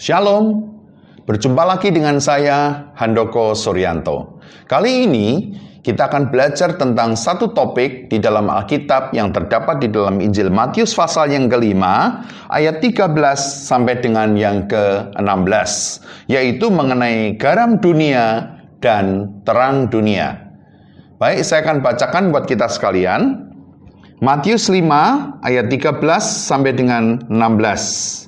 Shalom, berjumpa lagi dengan saya, Handoko Suryanto. Kali ini kita akan belajar tentang satu topik di dalam Alkitab yang terdapat di dalam Injil Matius pasal yang kelima, ayat 13 sampai dengan yang ke-16, yaitu mengenai garam dunia dan terang dunia. Baik, saya akan bacakan buat kita sekalian. Matius 5 ayat 13 sampai dengan 16.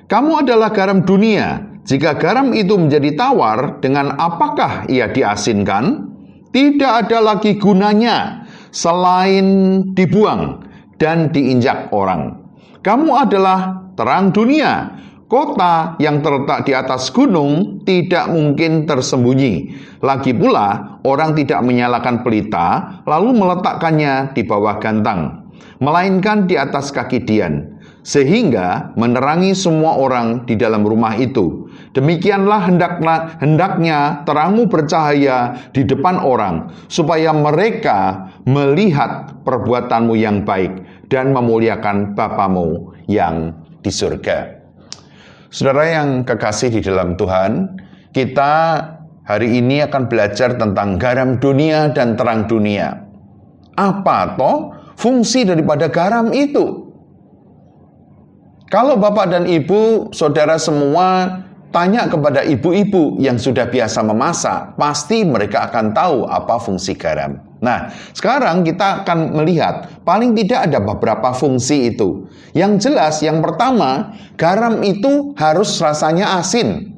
Kamu adalah garam dunia. Jika garam itu menjadi tawar, dengan apakah ia diasinkan? Tidak ada lagi gunanya selain dibuang dan diinjak orang. Kamu adalah terang dunia. Kota yang terletak di atas gunung tidak mungkin tersembunyi. Lagi pula, orang tidak menyalakan pelita lalu meletakkannya di bawah gantang, melainkan di atas kaki dian, sehingga menerangi semua orang di dalam rumah itu. Demikianlah hendaknya terangmu bercahaya di depan orang, supaya mereka melihat perbuatanmu yang baik dan memuliakan Bapamu yang di surga. Saudara yang kekasih di dalam Tuhan, kita hari ini akan belajar tentang garam dunia dan terang dunia. Apa toh fungsi daripada garam itu? Kalau Bapak dan Ibu, saudara semua tanya kepada ibu-ibu yang sudah biasa memasak, pasti mereka akan tahu apa fungsi garam. Nah, sekarang kita akan melihat paling tidak ada beberapa fungsi itu. Yang jelas, yang pertama, garam itu harus rasanya asin.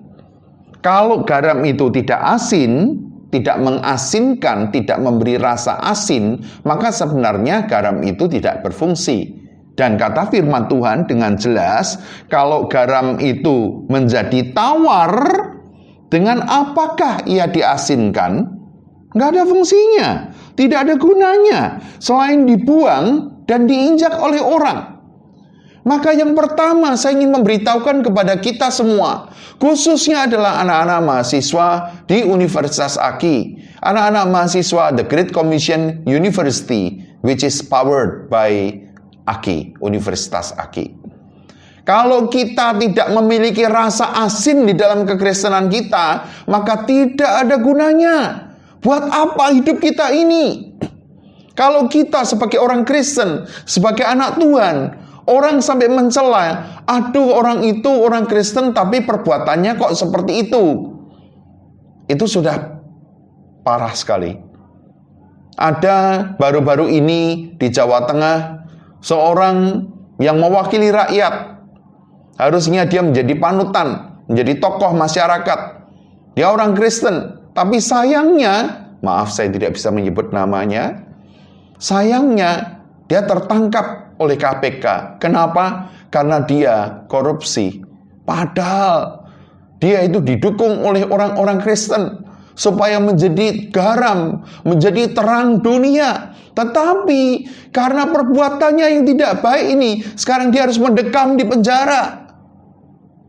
Kalau garam itu tidak asin, tidak mengasinkan, tidak memberi rasa asin, maka sebenarnya garam itu tidak berfungsi. Dan kata firman Tuhan dengan jelas, kalau garam itu menjadi tawar, dengan apakah ia diasinkan? Nggak ada fungsinya, tidak ada gunanya, selain dibuang dan diinjak oleh orang. Maka yang pertama saya ingin memberitahukan kepada kita semua, khususnya adalah anak-anak mahasiswa di Universitas Aki, anak-anak mahasiswa The Great Commission University, which is powered by Aki, Universitas Aki. Kalau kita tidak memiliki rasa asin di dalam kekristenan kita, maka tidak ada gunanya. Buat apa hidup kita ini? Kalau kita sebagai orang Kristen, sebagai anak Tuhan, orang sampai mencela, aduh orang itu orang Kristen tapi perbuatannya kok seperti itu. Itu sudah parah sekali. Ada baru-baru ini di Jawa Tengah, seorang yang mewakili rakyat, harusnya dia menjadi panutan, menjadi tokoh masyarakat. Dia orang Kristen, tapi sayangnya, maaf saya tidak bisa menyebut namanya, sayangnya dia tertangkap oleh KPK. Kenapa? Karena dia korupsi. Padahal dia itu didukung oleh orang-orang Kristen supaya menjadi garam, menjadi terang dunia. Tetapi karena perbuatannya yang tidak baik ini, sekarang dia harus mendekam di penjara.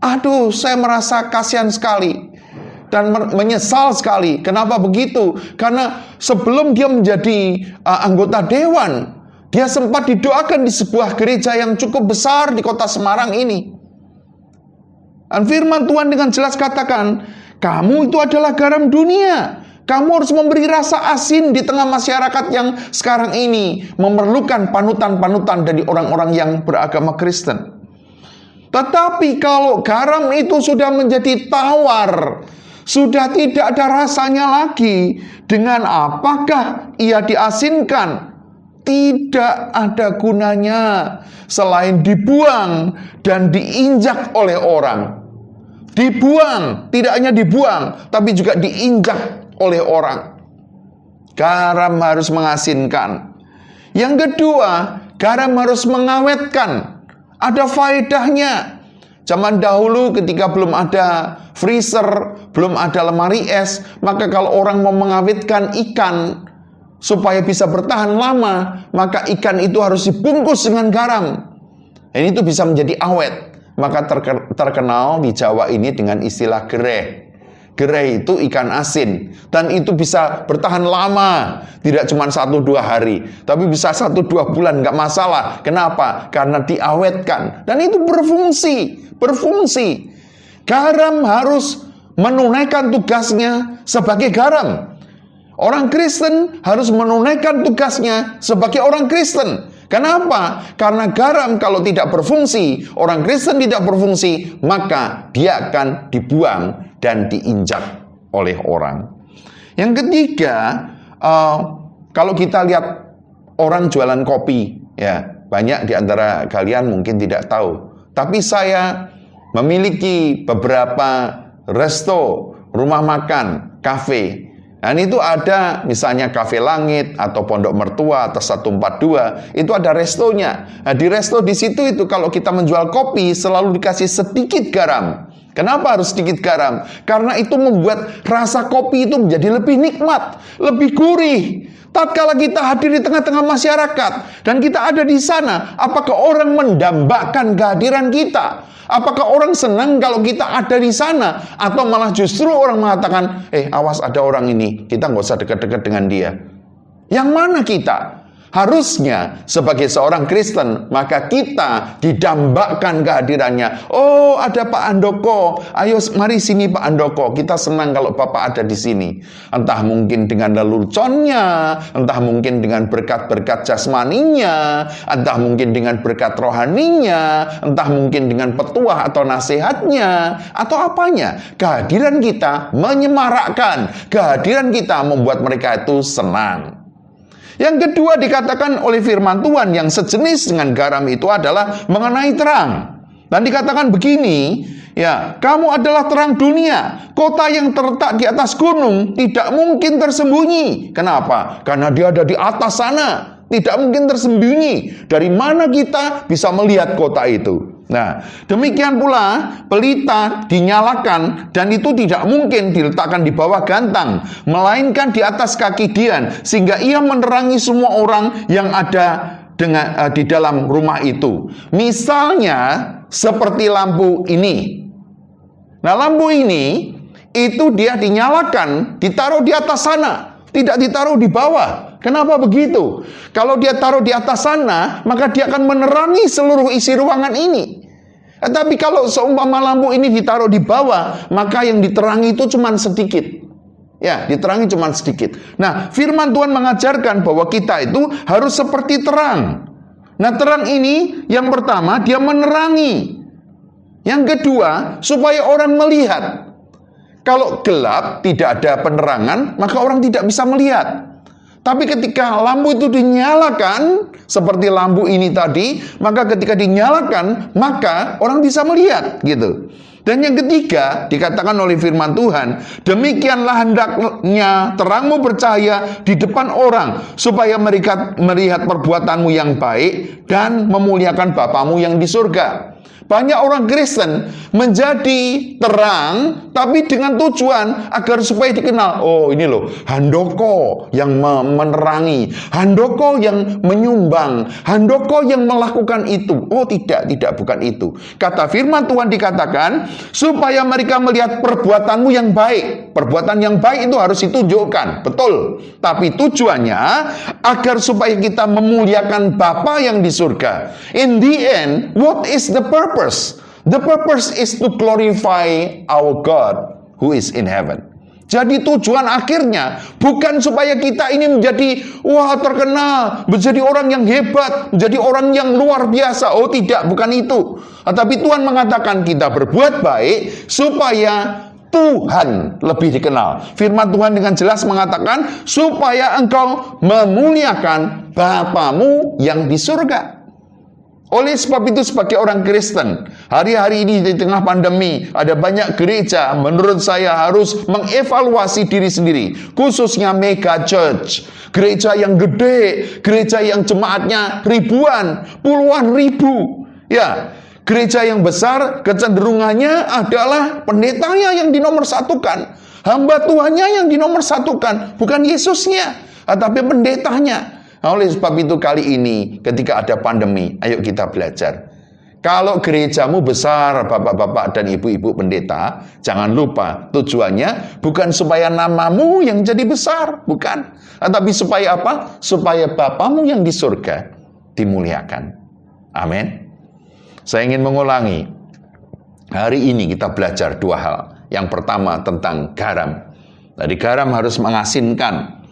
Aduh, saya merasa kasihan sekali dan menyesal sekali. Kenapa begitu? Karena sebelum dia menjadi anggota dewan, dia sempat didoakan di sebuah gereja yang cukup besar di kota Semarang ini. Dan firman Tuhan dengan jelas katakan, kamu itu adalah garam dunia. Kamu harus memberi rasa asin di tengah masyarakat yang sekarang ini memerlukan panutan-panutan dari orang-orang yang beragama Kristen. Tetapi kalau garam itu sudah menjadi tawar, sudah tidak ada rasanya lagi, dengan apakah ia diasinkan? Tidak ada gunanya selain dibuang dan diinjak oleh orang. Dibuang, tidak hanya dibuang, tapi juga diinjak oleh orang. Garam harus mengasinkan. Yang kedua, garam harus mengawetkan. Ada faedahnya. Zaman dahulu ketika belum ada freezer, belum ada lemari es, maka kalau orang mau mengawetkan ikan supaya bisa bertahan lama, maka ikan itu harus dibungkus dengan garam. Dan itu bisa menjadi awet. Maka terkenal di Jawa ini dengan istilah gereh. Gereh itu ikan asin. Dan itu bisa bertahan lama. Tidak cuma 1-2 hari. Tapi bisa 1-2 bulan, nggak masalah. Kenapa? Karena diawetkan. Dan itu berfungsi. Garam harus menunaikan tugasnya sebagai garam. Orang Kristen harus menunaikan tugasnya sebagai orang Kristen. Kenapa? Karena garam kalau tidak berfungsi, orang Kristen tidak berfungsi, maka dia akan dibuang dan diinjak oleh orang. Yang ketiga, kalau kita lihat orang jualan kopi, ya banyak di antara kalian mungkin tidak tahu. Tapi saya memiliki beberapa resto, rumah makan, kafe. Dan itu ada misalnya Kafe Langit atau Pondok Mertua atau 142, itu ada restonya. Nah, di resto di situ itu kalau kita menjual kopi selalu dikasih sedikit garam. Kenapa harus sedikit garam? Karena itu membuat rasa kopi itu menjadi lebih nikmat, lebih gurih. Tatkala kita hadir di tengah-tengah masyarakat dan kita ada di sana, apakah orang mendambakan kehadiran kita? Apakah orang senang kalau kita ada di sana? Atau malah justru orang mengatakan, awas ada orang ini, kita nggak usah dekat-dekat dengan dia. Yang mana kita? Harusnya sebagai seorang Kristen, maka kita didambakan kehadirannya. Oh, ada Pak Andoko. Ayo mari sini Pak Andoko. Kita senang kalau Bapak ada di sini. Entah mungkin dengan leluconnya, entah mungkin dengan berkat-berkat jasmaninya, entah mungkin dengan berkat rohaninya, entah mungkin dengan petuah atau nasihatnya, atau apanya. Kehadiran kita menyemarakkan. Kehadiran kita membuat mereka itu senang. Yang kedua dikatakan oleh firman Tuhan yang sejenis dengan garam itu adalah mengenai terang. Dan dikatakan begini, ya, kamu adalah terang dunia. Kota yang terletak di atas gunung tidak mungkin tersembunyi. Kenapa? Karena dia ada di atas sana. Tidak mungkin tersembunyi. Dari mana kita bisa melihat kota itu? Nah, demikian pula pelita dinyalakan dan itu tidak mungkin diletakkan di bawah gantang, melainkan di atas kaki Dian, sehingga ia menerangi semua orang yang ada di dalam rumah itu. Misalnya seperti lampu ini. Nah, lampu ini itu dia dinyalakan, ditaruh di atas sana, tidak ditaruh di bawah. Kenapa begitu? Kalau dia taruh di atas sana, maka dia akan menerangi seluruh isi ruangan ini. Tapi kalau seumpama lampu ini ditaruh di bawah, maka yang diterangi itu cuma sedikit. Ya, diterangi cuma sedikit. Nah, firman Tuhan mengajarkan bahwa kita itu harus seperti terang. Nah, terang ini yang pertama dia menerangi. Yang kedua, supaya orang melihat. Kalau gelap, tidak ada penerangan, maka orang tidak bisa melihat. Tapi ketika lampu itu dinyalakan, seperti lampu ini tadi, maka ketika dinyalakan, maka orang bisa melihat, gitu. Dan yang ketiga, dikatakan oleh firman Tuhan, demikianlah hendaknya terangmu bercahaya di depan orang, supaya mereka melihat perbuatanmu yang baik dan memuliakan Bapamu yang di surga. Banyak orang Kristen menjadi terang, tapi dengan tujuan agar supaya dikenal. Oh, ini loh, Handoko yang menerangi, Handoko yang menyumbang, Handoko yang melakukan itu. Oh, tidak, bukan itu. Kata firman Tuhan dikatakan, supaya mereka melihat perbuatanmu yang baik. Perbuatan yang baik itu harus ditunjukkan, betul. Tapi tujuannya agar supaya kita memuliakan Bapa yang di surga. In the end, what is the purpose? The purpose is to glorify our God who is in heaven. Jadi tujuan akhirnya bukan supaya kita ini menjadi terkenal, menjadi orang yang hebat, menjadi orang yang luar biasa. Oh tidak, bukan itu. Tapi Tuhan mengatakan kita berbuat baik supaya Tuhan lebih dikenal. Firman Tuhan dengan jelas mengatakan supaya engkau memuliakan Bapamu yang di surga. Oleh sebab itu sebagai orang Kristen, hari-hari ini di tengah pandemi, ada banyak gereja menurut saya harus mengevaluasi diri sendiri. Khususnya mega church, gereja yang gede, gereja yang jemaatnya ribuan, puluhan ribu. Ya, gereja yang besar kecenderungannya adalah pendetanya yang dinomorsatukan, hamba Tuhannya yang dinomorsatukan, bukan Yesusnya, tapi pendetanya. Nah, oleh sebab itu kali ini ketika ada pandemi, ayo kita belajar. Kalau gerejamu besar, bapak-bapak dan ibu-ibu pendeta, jangan lupa tujuannya bukan supaya namamu yang jadi besar, bukan. Tapi supaya apa? Supaya Bapamu yang di surga dimuliakan. Amin. Saya ingin mengulangi. Hari ini kita belajar dua hal. Yang pertama tentang garam. Jadi garam harus mengasinkan,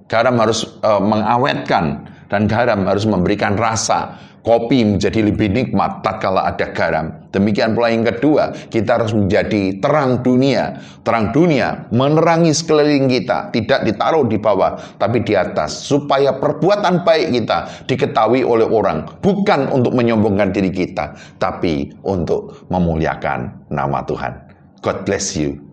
garam harus mengawetkan, dan garam harus memberikan rasa. Kopi menjadi lebih nikmat tatkala ada garam. Demikian pula yang kedua, kita harus menjadi terang dunia. Terang dunia menerangi sekeliling kita, tidak ditaruh di bawah, tapi di atas, supaya perbuatan baik kita diketahui oleh orang, bukan untuk menyombongkan diri kita, tapi untuk memuliakan nama Tuhan. God bless you.